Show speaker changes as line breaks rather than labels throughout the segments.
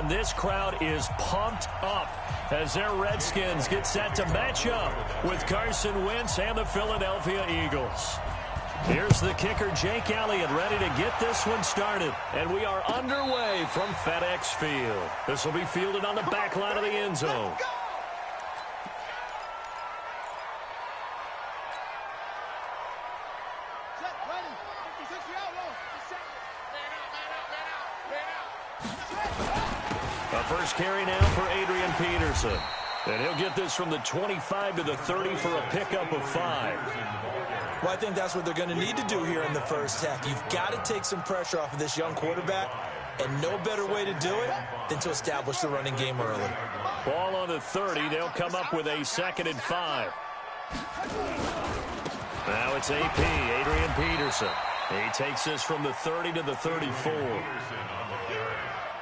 and this crowd is pumped up as their Redskins get set to match up with Carson Wentz and the Philadelphia Eagles. Here's the kicker, Jake Elliott, ready to get this one started. And we are underway from FedEx Field. This will be fielded on the back line of the end zone. A first carry now for Adrian Peterson. And he'll get this from the 25 to the 30 for a pickup of 5.
Well, I think that's what they're going to need to do here in the first half. You've got to take some pressure off of this young quarterback, and no better way to do it than to establish the running game early.
Ball on the 30. They'll come up with a 2nd and 5. Now it's AP, Adrian Peterson. He takes this from the 30 to the 34.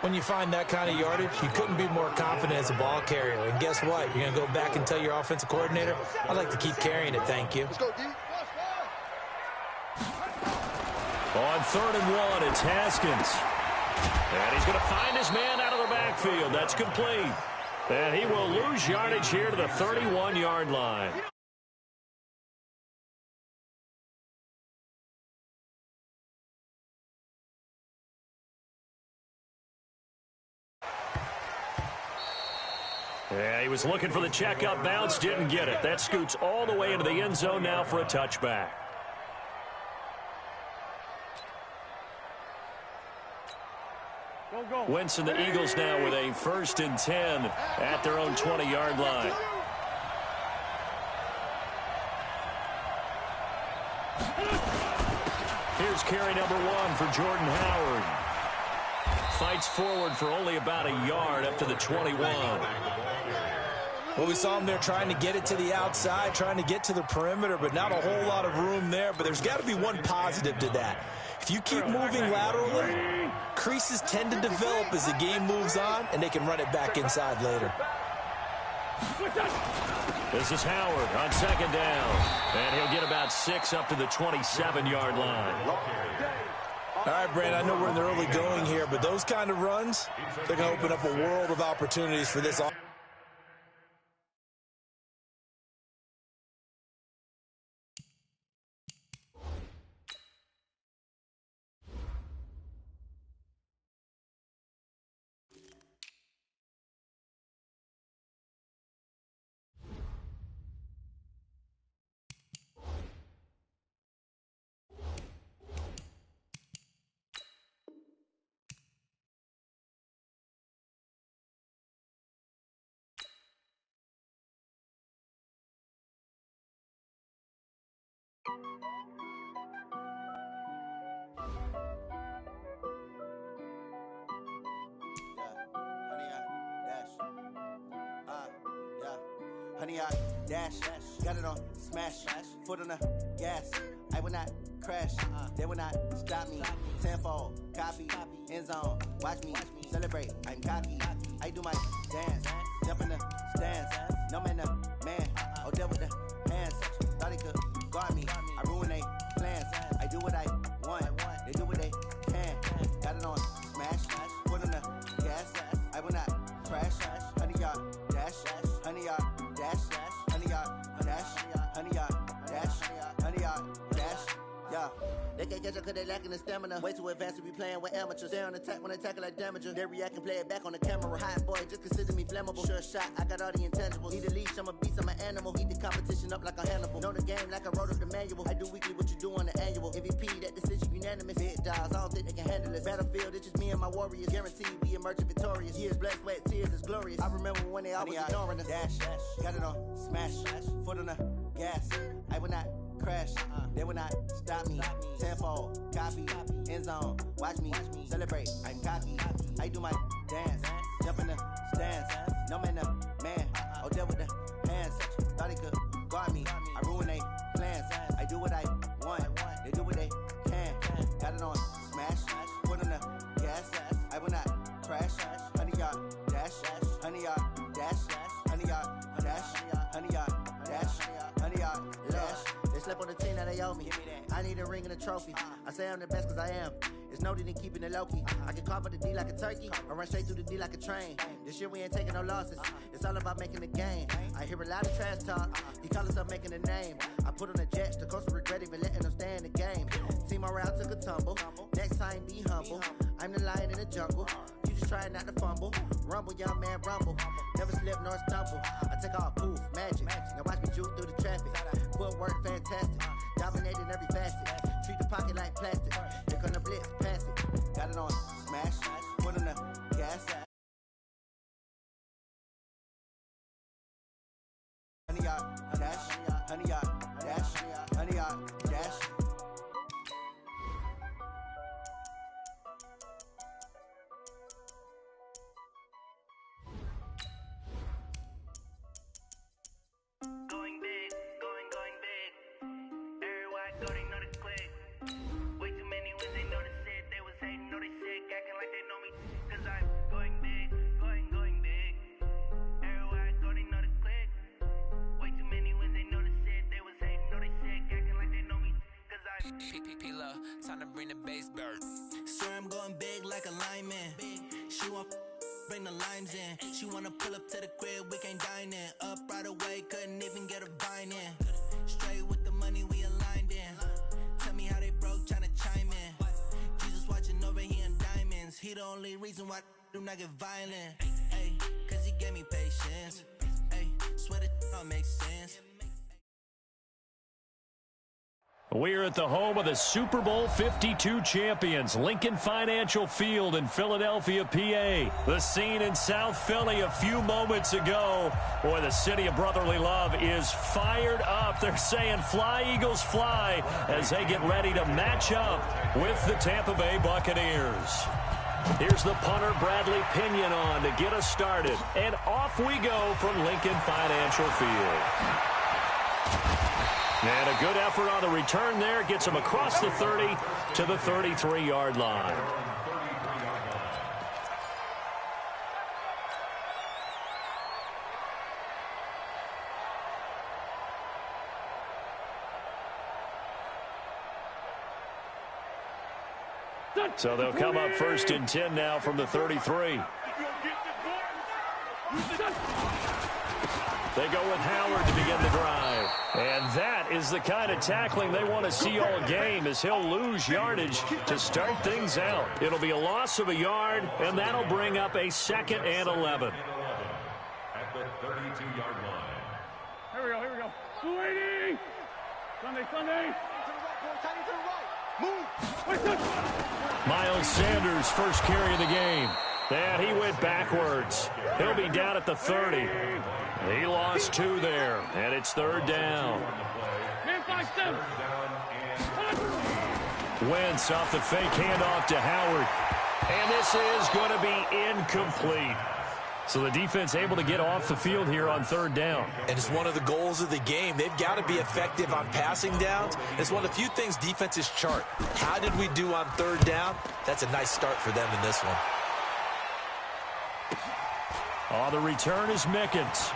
When you find that kind of yardage, you couldn't be more confident as a ball carrier. And guess what? You're going to go back and tell your offensive coordinator, I'd like to keep carrying it, thank you.
Let's go, D.
On 3rd and 1, it's Haskins. And he's going to find his man out of the backfield. That's complete. And he will lose yardage here to the 31-yard line. Yeah, he was looking for the checkup bounce, didn't get it. That scoots all the way into the end zone now for a touchback. Wentz and the Eagles now with a 1st and 10 at their own 20-yard line. Here's carry number 1 for Jordan Howard. Fights forward for only about a yard up to the 21.
Well, we saw him there trying to get it to the outside, trying to get to the perimeter, but not a whole lot of room there. But there's got to be one positive to that. If you keep moving laterally, creases tend to develop as the game moves on, and they can run it back inside later.
This is Howard on 2nd down. And he'll get about 6 up to the 27-yard line.
All right, Brandon, I know we're in the early going here, but those kind of runs, they're going to open up a world of opportunities for this offense.
Honey, I dash, got it on smash, foot on the gas. I will not crash, they will not stop me. Tenfold, copy, end zone, watch me celebrate. I'm cocky, I do my dance, jump in the stands. No man, man, oh, deal with the hands. Thought he could guard me, I ruin they plans. I do what I want, they do what they can. Got it on smash, foot on the gas. I will not crash, honey, y'all dash, honey, y'all dash, honey, y'all dash, honey, y'all dash, honey, y'all dash, yeah. They can't catch up cause they lacking the stamina. Way too advanced to be playing with amateurs. Stay on attack when they tackle like damager. They react and play it back on the camera. Hot boy, just consider me flammable. Sure shot, I got all the intangibles. Need a leash, I'm a beast, I'm an animal. Heat the competition up like a Hannibal. Know the game like I wrote up the manual. I do weekly what you do on the annual. MVP, that decision unanimous. Big dogs, I don't think they can handle it. Battlefield, it's just me and my warriors. Guaranteed we emerging victorious. Years, blood, sweat, tears is glorious. I remember when they always ignoring us. Dash, got it on smash, foot on the gas. I will not crash, they will not stop me. Tenfold, copy, end zone, watch me celebrate. I'm cocky, I do my dance, jump in the stands. No man, man, oh, deal with the hands. Thought he could guard me, I ruin they plans. I do what I want, they do what they can. Got it on smash, foot on the gas. I will not crash, honey, y'all dash, honey, y'all dash, honey, y'all dash, honey, y'all dash, honey, y'all dash. They slept on the team that they owe me. I need a ring and a trophy. I say I'm the best cause I am. It's noted in keeping it low-key. I can carve up the D like a turkey, or run straight through the D like a train. This year we ain't taking no losses. It's all about making the game. I hear a lot of trash talk. He call himself making a name. I put on the Jets, the coach regret even letting them stay in the game. Team morale took a tumble. Next time, be humble. I'm the lion in the jungle. You just trying not to fumble. Rumble, young man, rumble. Never slip nor stumble. I take off, poof, magic. Now watch me juke through the traffic. Footwork, fantastic. Dominating every facet. Treat the pocket like plastic. Here come the blitz, pass it. Got it on, smash. Put on the gas. Honey yard, dash. Honey yard, dash. Honey yard, dash.
Going big, going big. Everywhere I go, they know the click. Way too many wins, they know the shit. They was hating, know they sick, acting like they know me. Cause I'm going big, going big. Everywhere I go, they know the click. Way too many wins, they know the shit. They was hating, know they sick, acting like they know me. Cause I'm
P-P-P-Lo, time to bring the bass bird.
Swear I'm going big like a lineman. She want bring the limes in. She wanna pull up to the crib, we can't dine in. Up right away, couldn't even get a vine in. Straight with the money we aligned in. Tell me how they broke, tryna chime in. Jesus watching over here in diamonds. He the only reason why I do not get violent. Ay, cause he gave me patience. Ay, swear that don't make sense.
We're at the home of the Super Bowl 52 champions, Lincoln Financial Field in Philadelphia, PA. The scene in South Philly a few moments ago. Boy, the city of brotherly love is fired up. They're saying, fly, Eagles, fly, as they get ready to match up with the Tampa Bay Buccaneers. Here's the punter, Bradley Pinion, on to get us started. And off we go from Lincoln Financial Field. And a good effort on the return there. Gets him across the 30 to the 33-yard line. So they'll come up 1st and 10 now from the 33. They go with Howard to begin the drive. And that is the kind of tackling they want to see all game, as he'll lose yardage to start things out. It'll be a loss of a yard, and that'll bring up a 2nd and 11.
At the 32-yard line.
Here we go. 280. Sunday. Move.
Miles Sanders, first carry of the game. And he went backwards. He'll be down at the 30. He lost 2 there, and it's 3rd down. Wentz off the fake handoff to Howard. And this is going to be incomplete. So the defense able to get off the field here on 3rd down.
And it's one of the goals of the game. They've got to be effective on passing downs. It's one of the few things defenses chart. How did we do on 3rd down? That's a nice start for them in this one.
On the return is Mickens.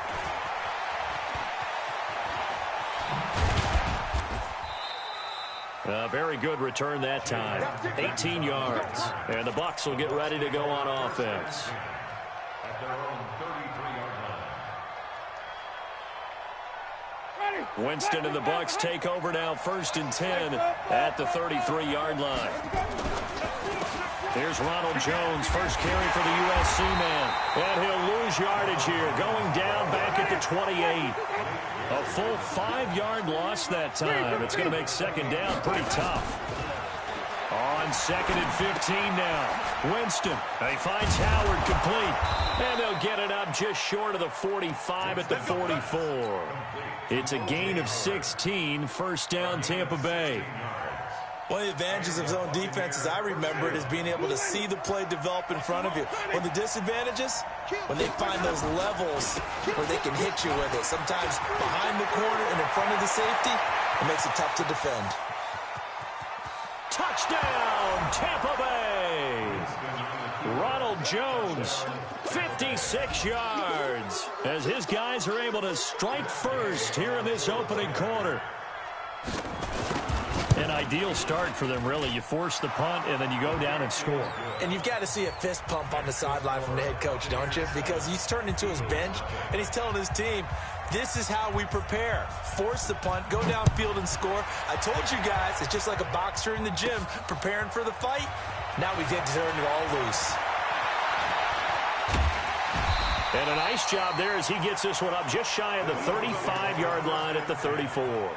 A very good return that time. 18 yards. And the Bucs will get ready to go on offense.
At their own 33-yard line.
Winston and the Bucs take over now, 1st and 10 at the 33-yard line. Here's Ronald Jones, first carry for the USC man. And he'll lose yardage here, going down back at the 28. A full 5-yard loss that time. It's going to make 2nd down pretty tough. On 2nd and 15 now. Winston, he finds Howard complete. And they'll get it up just short of the 45 at the 44. It's a gain of 16, 1st down Tampa Bay.
One of the advantages of zone defense, as I remember it, is being able to see the play develop in front of you. One of the disadvantages, when they find those levels where they can hit you with it, sometimes behind the corner and in front of the safety, it makes it tough to defend.
Touchdown, Tampa Bay! Ronald Jones, 56 yards, as his guys are able to strike first here in this opening quarter. An ideal start for them, really. You force the punt, and then you go down and score.
And you've got to see a fist pump on the sideline from the head coach, don't you? Because he's turned into his bench, and he's telling his team, this is how we prepare. Force the punt, go downfield and score. I told you guys, it's just like a boxer in the gym preparing for the fight. Now we get to turn it all loose.
And a nice job there as he gets this one up just shy of the 35-yard line at the 34.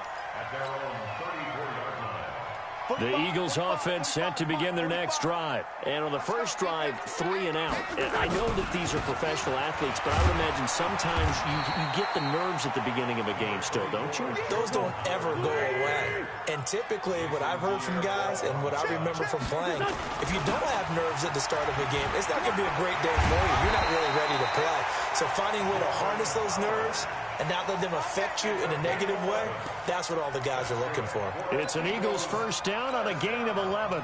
The Eagles offense set to begin their next drive. And on the first drive, 3 and out. And I know that these are professional athletes, but I would imagine sometimes you get the nerves at the beginning of a game still, don't you?
Those don't ever go away. And typically what I've heard from guys and what I remember from playing, if you don't have nerves at the start of a game, it's not going to be a great day for you. You're not really ready to play. So finding a way to harness those nerves and not let them affect you in a negative way, that's what all the guys are looking for.
It's an Eagles first down on a gain of 11.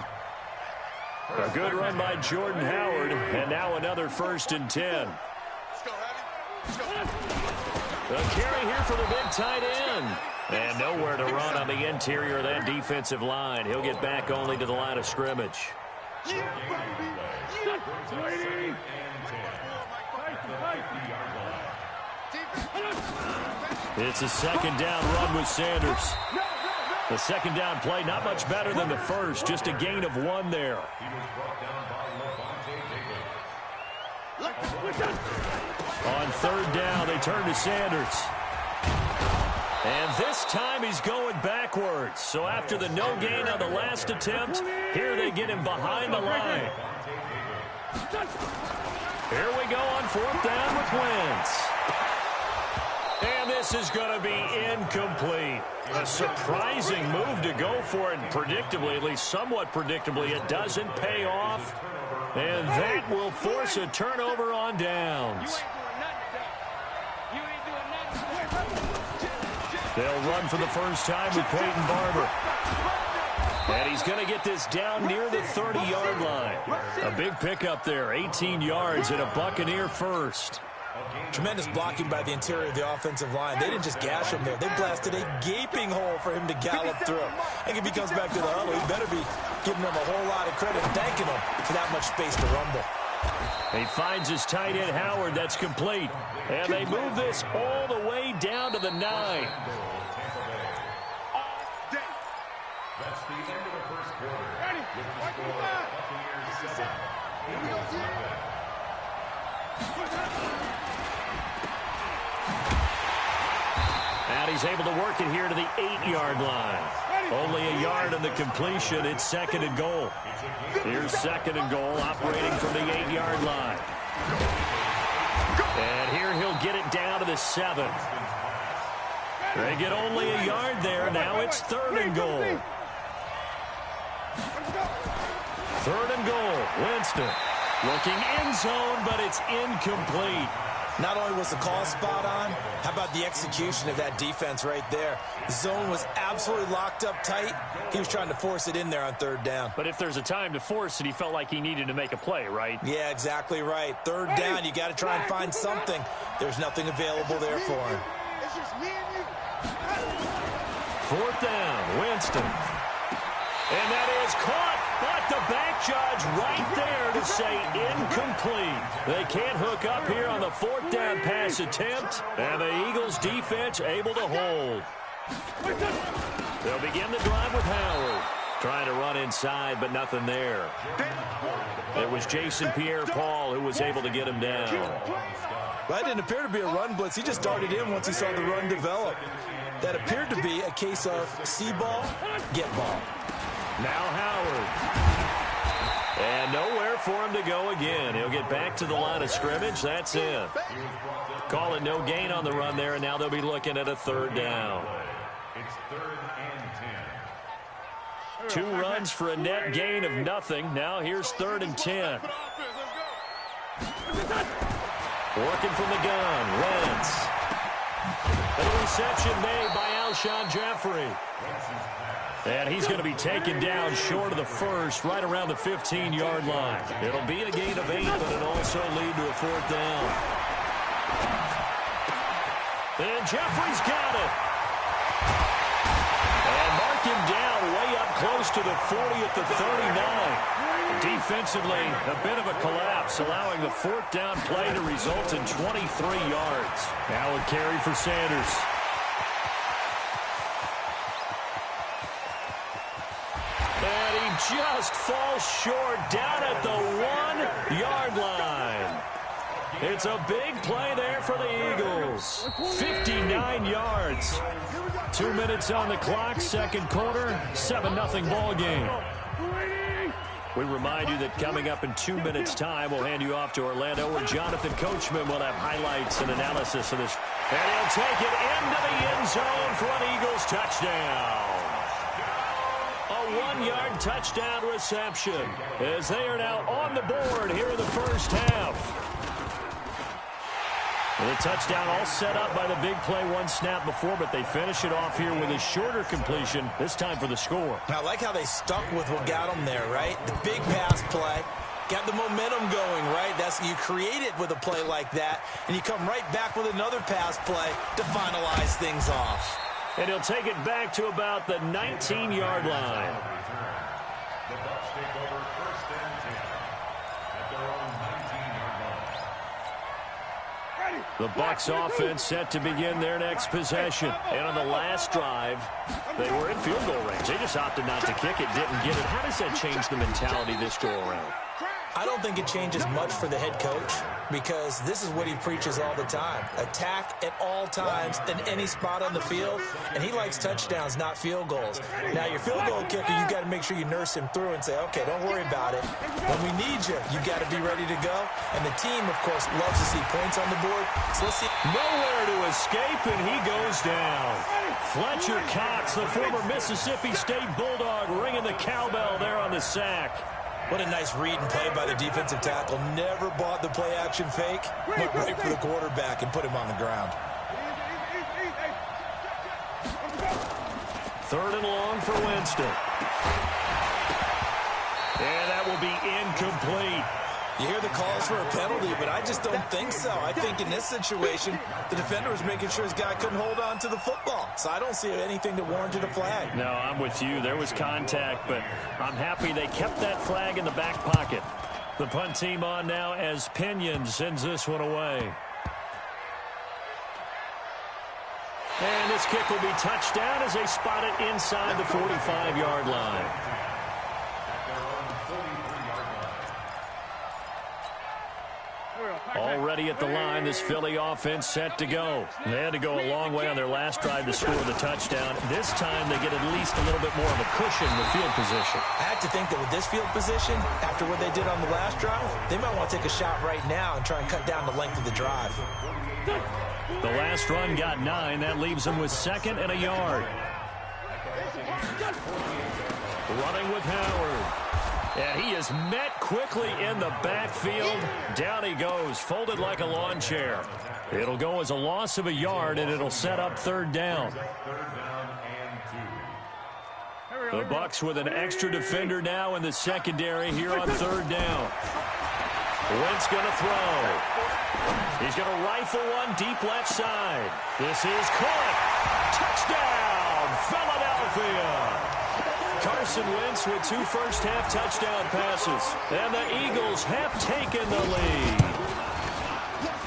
A good run by Jordan Howard, and now another 1st and 10. A carry here for the big tight end. And nowhere to run on the interior of that defensive line. He'll get back only to the line of scrimmage. It's a 2nd down run with Sanders. The 2nd down play, not much better than the first, just a gain of 1 there. On 3rd down, they turn to Sanders. And this time he's going backwards. So after the no gain on the last attempt, here they get him behind the line. Here we go on 4th down with Wentz. And this is going to be incomplete. A surprising move to go for it, and predictably, at least somewhat predictably, it doesn't pay off. And that will force a turnover on downs. They'll run for the first time with Peyton Barber. And he's going to get this down near the 30-yard line. A big pickup there, 18 yards and a Buccaneer first.
Tremendous blocking by the interior of the offensive line. They didn't just gash him there. They blasted a gaping hole for him to gallop through. I think if he comes back to the huddle, he better be giving them a whole lot of credit and thanking them for that much space to rumble.
He finds his tight end, Howard. That's complete. And they move this all the way down to the 9.
That's the end of the first quarter. With the score, Buccaneers 7, Eagles 7.
And he's able to work it here to the 8-yard line. Only a yard on the completion. It's 2nd and goal. Here's 2nd and goal, operating from the 8-yard line. And here he'll get it down to the 7. They get only a yard there. Now it's 3rd and goal. 3rd and goal. Winston looking end zone, but it's incomplete.
Not only was the call spot on, how about the execution of that defense right there? The zone was absolutely locked up tight. He was trying to force it in there on 3rd down.
But if there's a time to force it, he felt like he needed to make a play, right?
Yeah, exactly right. 3rd down, you got to try and find something. There's nothing available there for him.
4th down, Winston. And that is caught, but the back judge right there to say incomplete. They can't hook up here on the 4th down pass attempt, and the Eagles defense able to hold. They'll begin the drive with Howard. Trying to run inside, but nothing there. It was Jason Pierre-Paul who was able to get him down.
That didn't appear to be a run blitz. He just darted in once he saw the run develop. That appeared to be a case of see ball, get ball.
Now Howard. And nowhere for him to go again. He'll get back to the line of scrimmage. That's it. Call it no gain on the run there, and now they'll be looking at a 3rd down.
It's 3rd and
2
10.
runs for a net gain of nothing. Now here's 3rd and 10. Working from the gun, Wentz. And a reception made by Alshon Jeffrey. And he's going to be taken down short of the first, right around the 15-yard line. It'll be a gain of 8, but it'll also lead to a 4th down. And Jeffrey's got it. And mark him down way up close to the 40 at the 39. Defensively, a bit of a collapse, allowing the fourth down play to result in 23 yards. Now a carry for Sanders. And he just falls short down at the 1-yard line. It's a big play there for the Eagles. 59 yards. 2 minutes on the clock, second quarter, 7-0 ball game. We remind you that coming up in 2 minutes' time, we'll hand you off to Orlando, where Jonathan Coachman will have highlights and analysis of this. And he'll take it into the end zone for an Eagles touchdown. A 1-yard touchdown reception as they are now on the board here in the first half. The touchdown all set up by the big play, one snap before, but they finish it off here with a shorter completion, this time for the score.
I like how they stuck with what got them there, right? The big pass play, got the momentum going, right? You create it with a play like that, and you come right back with another pass play to finalize things off.
And he'll take it back to about the 19-yard line.
The Bucs take over first and 10 at their own 19-yard line.
The Bucs offense set to begin their next possession. And on the last drive, they were in field goal range. They just opted not to kick it, didn't get it. How does that change the mentality this go around?
I don't think it changes much for the head coach, because this is what he preaches all the time. Attack at all times in any spot on the field, and he likes touchdowns, not field goals. Now, your field goal kicker, you got to make sure you nurse him through and say, okay, don't worry about it. When we need you, you got to be ready to go. And the team, of course, loves to see points on the board. So let's see.
Nowhere to escape, and he goes down. Fletcher Cox, the former Mississippi State Bulldog, ringing the cowbell there on the sack.
What a nice read and play by the defensive tackle. Never bought the play-action fake. Went right for the quarterback and put him on the ground.
Third and long for Winston. And that will be incomplete.
You hear the calls for a penalty, but I just don't think so. I think in this situation, the defender was making sure his guy couldn't hold on to the football. So I don't see anything that warranted a flag.
No, I'm with you. There was contact, but I'm happy they kept that flag in the back pocket. The punt team on now as Pinion sends this one away. And this kick will be touchdown as they spot it inside the 45-yard line. Already at the line, this Philly offense set to go. They had to go a long way on their last drive to score the touchdown. This time they get at least a little bit more of a cushion in the field position.
I have to think that with this field position, after what they did on the last drive, they might want to take a shot right now and try and cut down the length of the drive.
The last run got 9. That leaves them with 2nd and a yard. Running with Howard. And he is met quickly in the backfield. Down he goes, folded like a lawn chair. It'll go as a loss of a yard, and it'll set up 3rd down. The Bucs with an extra defender now in the secondary here on 3rd down. Wentz going to throw. He's going to rifle one deep left side. This is caught. Touchdown, Philadelphia. Carson Wentz with 2 first-half touchdown passes. And the Eagles have taken the lead.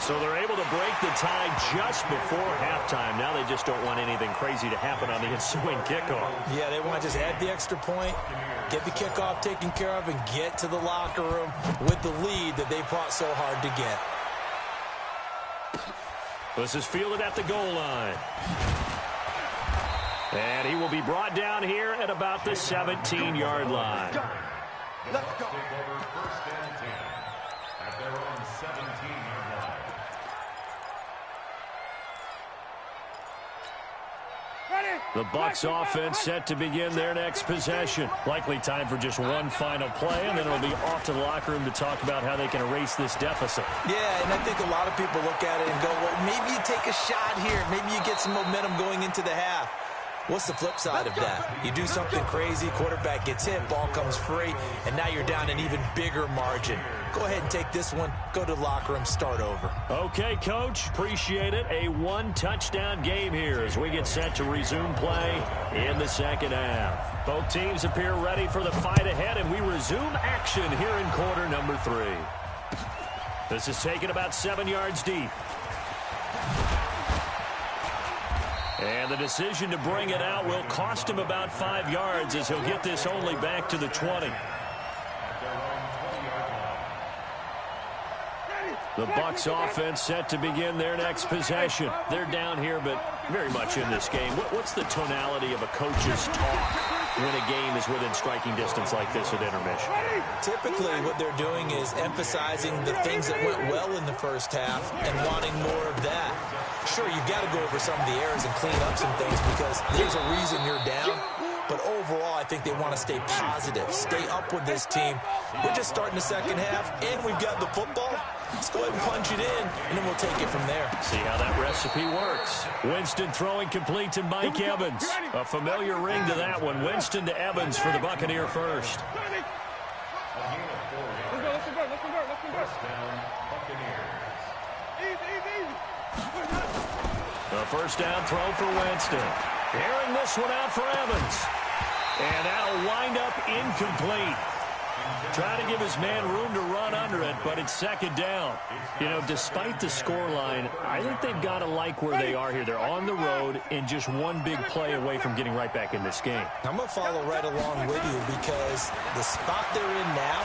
So they're able to break the tie just before halftime. Now they just don't want anything crazy to happen on the ensuing kickoff.
Yeah, they want to just add the extra point, get the kickoff taken care of, and get to the locker room with the lead that they fought so hard to get.
This is fielded at the goal line. And he will be brought down here at about the 17-yard line.
Let's go. Take over first and 10 at their own 17-yard line.
The Bucs offense set to begin their next possession. Likely time for just one final play, and then it'll be off to the locker room to talk about how they can erase this deficit.
Yeah, and I think a lot of people look at it and go, well, maybe you take a shot here. Maybe you get some momentum going into the half. What's the flip side of that? You do something crazy, quarterback gets hit, ball comes free, and now you're down an even bigger margin. go ahead and take this one, go to the locker room, start over.
Okay, Coach. Appreciate it. A one-touchdown game here as we get set to resume play in the second half. Both teams appear ready for the fight ahead, and we resume action here in quarter number 3. This is taken about 7 yards deep. And the decision to bring it out will cost him about 5 yards as he'll get this only back to the 20. The Bucs offense set to begin their next possession. They're down here, but very much in this game. What's the tonality of a coach's talk when a game is within striking distance like this at intermission?
Typically, what they're doing is emphasizing the things that went well in the first half and wanting more of that. Sure, you've got to go over some of the errors and clean up some things because there's a reason you're down. But overall, I think they want to stay positive, stay up with this team. We're just starting the second half, and we've got the football. Let's go ahead and punch it in, and then we'll take it from there.
See how that recipe works. Winston throwing complete to Mike Evans. A familiar ring to that one. Winston to Evans for the Buccaneer first. The first down throw for Winston. Airing this one out for Evans. And that'll wind up incomplete. Trying to give his man room to run under it, but it's second down. You know, despite the scoreline, I think they've got to like where they are here. They're on the road and just one big play away from getting right back in this game.
I'm going to follow right along with you because the spot they're in now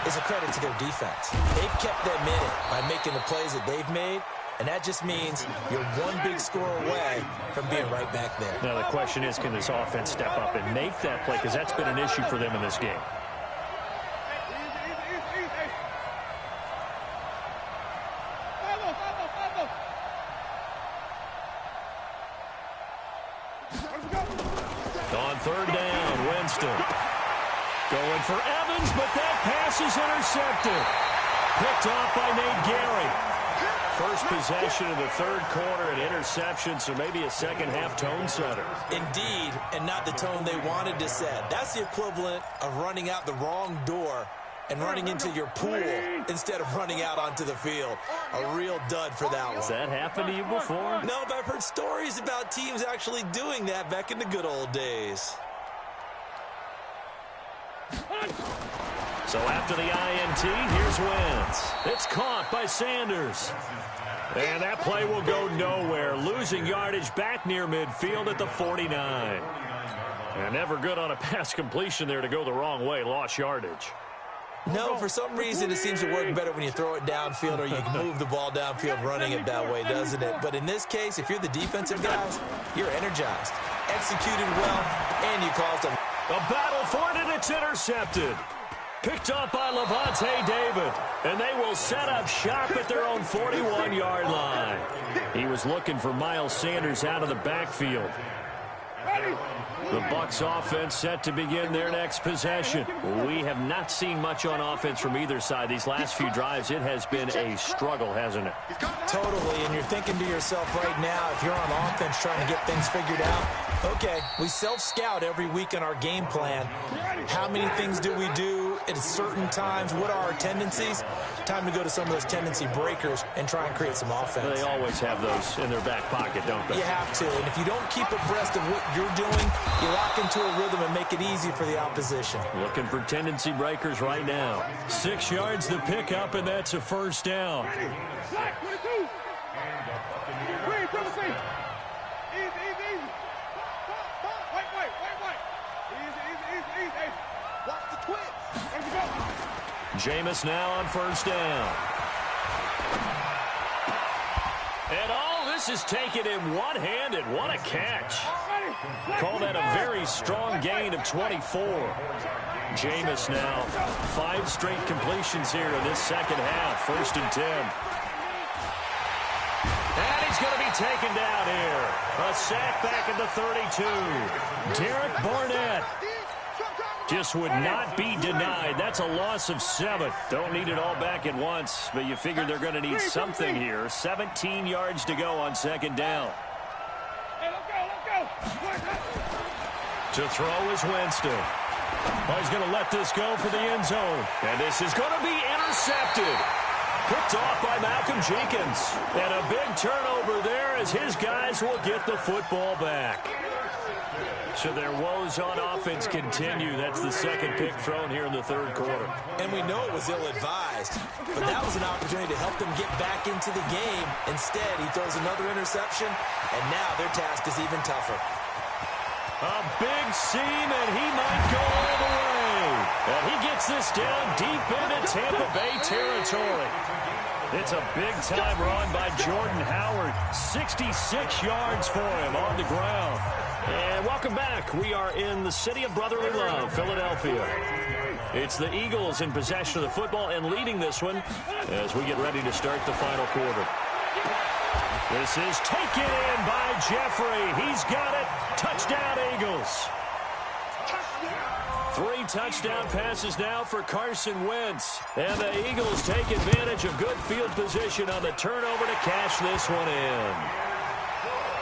is a credit to their defense. They've kept them in it by making the plays that they've made, and that just means you're one big score away from being right back there.
Now, the question is, can this offense step up and make that play? Because that's been an issue for them in this game. On third down, Winston. Going for Evans, but that pass is intercepted. Picked off by Nate Gary. First possession of the third quarter, an interception, so maybe a second-half tone setter.
Indeed, and not the tone they wanted to set. That's the equivalent of running out the wrong door and running into your pool instead of running out onto the field. A real dud for that one.
Has that happened to you before?
No, but I've heard stories about teams actually doing that back in the good old days.
So after the INT, here's Wentz. It's caught by Sanders. And that play will go nowhere. Losing yardage back near midfield at the 49. And never good on a pass completion there to go the wrong way. Lost yardage.
No, for some reason it seems to work better when you throw it downfield or you can move the ball downfield running it that way, doesn't it? But in this case, if you're the defensive guys, you're energized, executed well, and you caused them.
A battle for it, and it's intercepted. Picked up by Levante David, and they will set up shop at their own 41-yard line. He was looking for Miles Sanders out of the backfield. The Bucs offense set to begin their next possession. We have not seen much on offense from either side. These last few drives, it has been a struggle, hasn't it?
Totally, and you're thinking to yourself right now, if you're on offense trying to get things figured out, okay, we self-scout every week in our game plan. How many things do we do at certain times? What are our tendencies? Time to go to some of those tendency breakers and try and create some offense.
They always have those in their back pocket, don't they?
You have to, and if you don't keep abreast of what you're doing, you lock into a rhythm and make it easy for the opposition.
Looking for tendency breakers right now. 6 yards the pickup, and that's a first down. Jameis now on first down. And all this is taken in one-handed. What a catch. Call that a very strong gain of 24. Jameis now 5 straight completions here in this second half. First and 10. And he's going to be taken down here. A sack back at the 32. Derek Barnett just would not be denied. That's a loss of 7. Don't need it all back at once, but you figure they're going to need something here. 17 yards to go on second down. To throw is Winston. Oh, he's going to let this go for the end zone. And this is going to be intercepted. Picked off by Malcolm Jenkins. And a big turnover there as his guys will get the football back. So their woes on offense continue. That's the second pick thrown here in the third quarter.
And we know it was ill-advised, but that was an opportunity to help them get back into the game. Instead, he throws another interception, and now their task is even tougher.
A big seam, and he might go all the way. And he gets this down deep into Tampa Bay territory. It's a big-time run by Jordan Howard. 66 yards for him on the ground. And welcome back. We are in the city of brotherly love, Philadelphia. It's the Eagles in possession of the football and leading this one as we get ready to start the final quarter. This is taken in by Jeffrey. He's got it. Touchdown, Eagles. 3 touchdown passes now for Carson Wentz. And the Eagles take advantage of good field position on the turnover to cash this one in.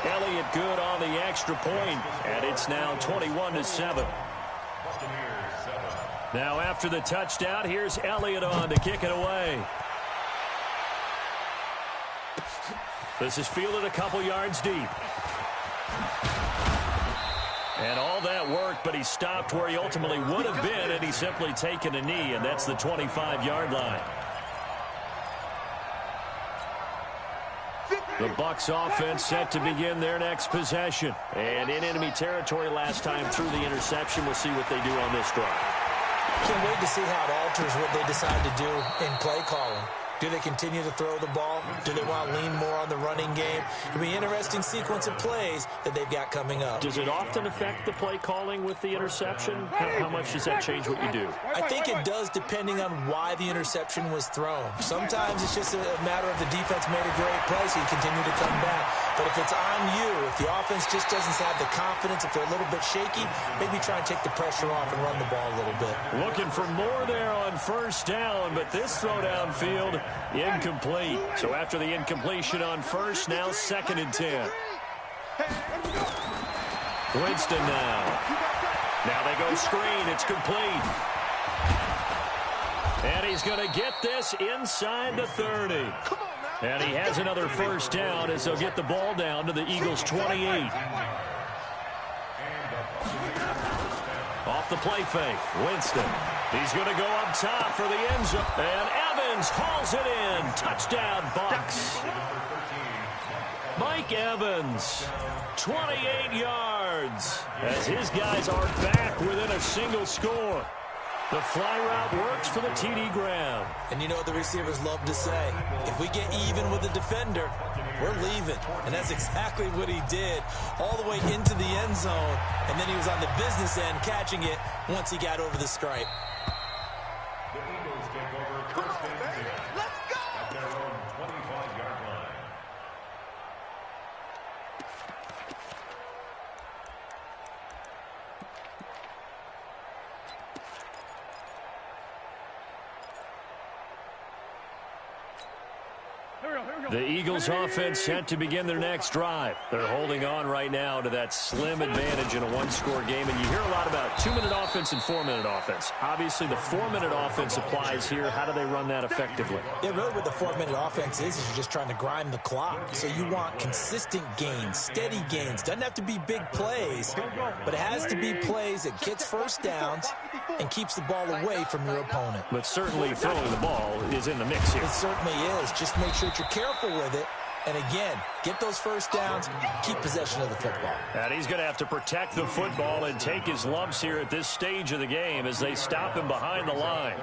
Elliott good on the extra point, and it's now 21-7. Now after the touchdown, here's Elliott on to kick it away. This is fielded a couple yards deep. And all that worked, but he stopped where he ultimately would have been, and he's simply taken a knee, and that's the 25-yard line. The Bucs offense set to begin their next possession. And in enemy territory last time through the interception. We'll see what they do on this drive.
Can't wait to see how it alters what they decide to do in play calling. Do they continue to throw the ball? Do they want to lean more on the running game? It'll be an interesting sequence of plays that they've got coming up.
Does it often affect the play calling with the interception? How much does that change what you do?
I think it does depending on why the interception was thrown. Sometimes it's just a matter of the defense made a great play, so you continue to come back. But if it's on you, if the offense just doesn't have the confidence, if they're a little bit shaky, maybe try and take the pressure off and run the ball a little bit.
Looking for more there on first down, but this throw downfield, incomplete. So after the incompletion on first, now 2nd and 10. Winston now. Now they go screen. It's complete. And he's going to get this inside the 30. And he has another first down as they'll get the ball down to the Eagles' 28. Off the play fake, Winston. He's going to go up top for the end zone. And Evans hauls it in. Touchdown, Bucs. Mike Evans, 28 yards, as his guys are back within a single score. The fly route works for the TD Graham.
And you know what the receivers love to say? If we get even with the defender, we're leaving. And that's exactly what he did, all the way into the end zone. And then he was on the business end catching it once he got over the stripe.
The Eagles take over first and 10. Let's go! At their own 25-yard line.
The Eagles offense set to begin their next drive. They're holding on right now to that slim advantage in a one-score game. And you hear a lot about 2-minute offense and 4-minute offense. Obviously, the 4-minute offense applies here. How do they run that effectively?
Yeah, really what the 4-minute offense is you're just trying to grind the clock. So you want consistent gains, steady gains. Doesn't have to be big plays, but it has to be plays that gets first downs and keeps the ball away from your opponent.
But certainly throwing the ball is in the mix here.
It certainly is. Just make sure that you're careful with it. And again, get those first downs, keep possession of the football.
And he's going to have to protect the football and take his lumps here at this stage of the game as they stop him behind the line.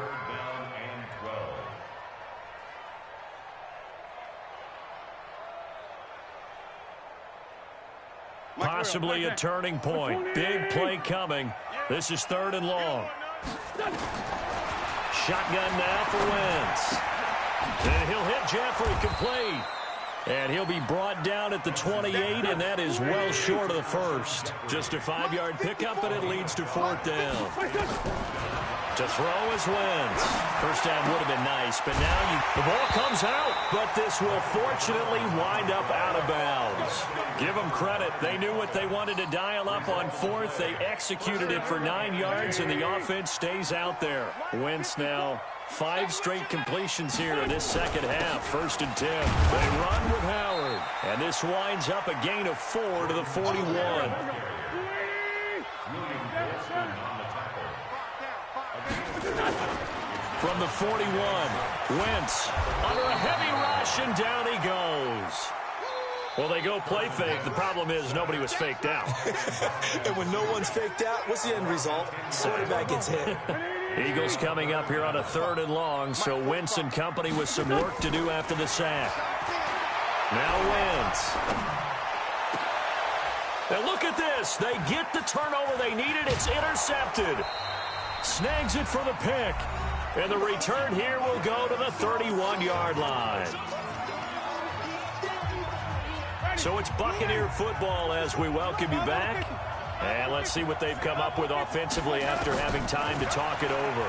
Possibly a turning point. Big play coming. This is 3rd and long. Shotgun now for Wentz. And he'll hit Jeffrey complete. And he'll be brought down at the 28, and that is well short of the first. Just a 5-yard pickup, and it leads to 4th down. To throw is Wentz. First down would have been nice, but now the ball comes out. But this will fortunately wind up out of bounds. Give them credit. They knew what they wanted to dial up on fourth. They executed it for 9 yards, and the offense stays out there. Wentz now 5 straight completions here in this second half. 1st and 10. They run with Howard. And this winds up a gain of 4 to the 41. From the 41, Wentz under a heavy rush, and down he goes. Well, they go play fake. The problem is nobody was faked out.
And when no one's faked out, what's the end result? Quarterback gets hit.
Eagles coming up here on a 3rd and long, so Wentz and company with some work to do after the sack. Now Wentz. Now look at this. They get the turnover they needed. It's intercepted. Snags it for the pick. And the return here will go to the 31-yard line. So it's Buccaneer football as we welcome you back. And let's see what they've come up with offensively after having time to talk it over.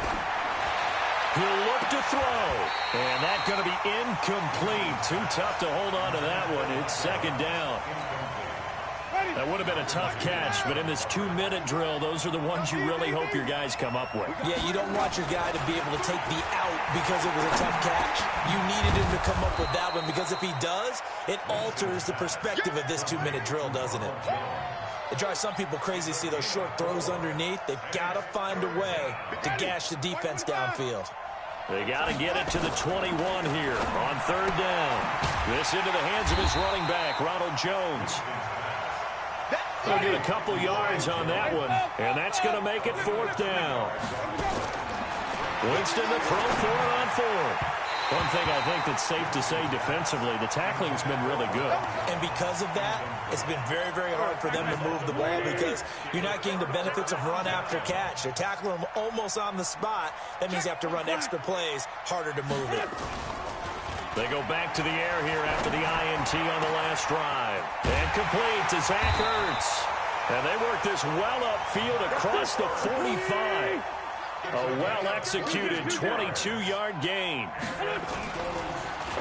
He'll look to throw. And that's going to be incomplete. Too tough to hold on to that one. It's 2nd down. That would have been a tough catch, but in this 2-minute drill, those are the ones you really hope your guys come up with.
Yeah, you don't want your guy to be able to take the out because it was a tough catch. You needed him to come up with that one, because if he does, it alters the perspective of this 2-minute drill, doesn't it? It drives some people crazy to see those short throws underneath. They've got to find a way to gash the defense downfield.
They got to get it to the 21 here on 3rd down. This into the hands of his running back, Ronald Jones. They'll get a couple yards on that one, and that's going to make it 4th down. Winston to throw for it on 4th. One thing I think that's safe to say defensively, the tackling's been really good.
And because of that, it's been very, very hard for them to move the ball, because you're not getting the benefits of run after catch. They're tackling them almost on the spot. That means you have to run extra plays, harder to move it.
They go back to the air here after the INT on the last drive. And complete to Zach Ertz. And they work this well upfield across the 45. A well-executed 22-yard gain.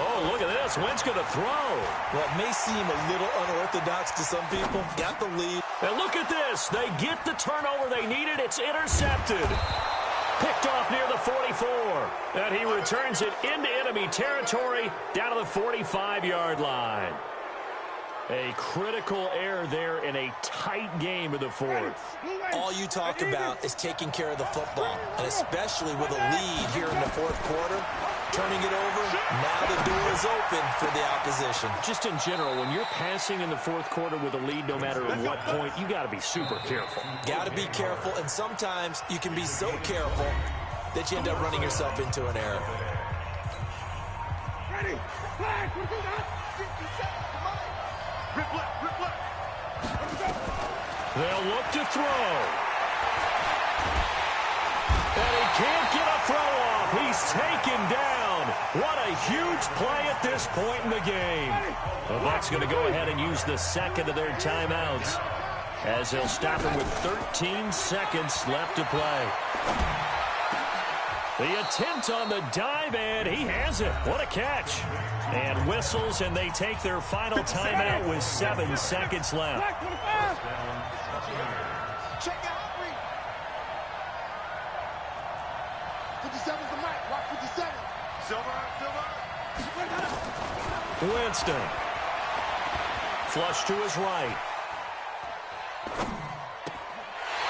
Oh, look at this. Wentz going to throw.
Well, it may seem a little unorthodox to some people. Got the lead.
And look at this. They get the turnover they needed. It's intercepted. Picked off near the 44. And he returns it into enemy territory down to the 45-yard line. A critical error there in a tight game of the 4th.
All you talk about is taking care of the football, and especially with a lead here in the 4th quarter, turning it over, now the door is open for the opposition.
Just in general, when you're passing in the 4th quarter with a lead, no matter at what point, you got to be super careful.
Got to be careful, and sometimes you can be so careful that you end up running yourself into an error.
Ready, flag,
they'll look to throw. And he can't get a throw off. He's taken down. What a huge play at this point in the game. The Bucs going to go ahead and use the 2nd of their timeouts, as they'll stop him with 13 seconds left to play. The attempt on the dive, and he has it. What a catch. And whistles, and they take their final timeout with 7 seconds left.
Check out. 57's the mic. Watch 57. Silver.
Winston. Flush to his right.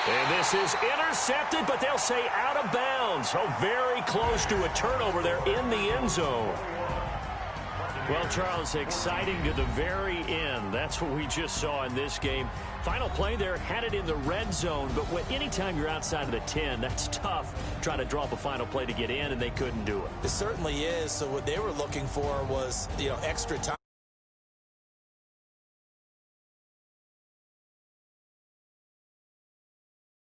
And this is intercepted, but they'll say out of bounds. Oh, very close to a turnover there in the end zone. Well, Charles, exciting to the very end. That's what we just saw in this game. Final play there, had it in the red zone, but anytime you're outside of the 10, that's tough trying to draw up a final play to get in, and they couldn't do it.
It certainly is. So what they were looking for was, extra time.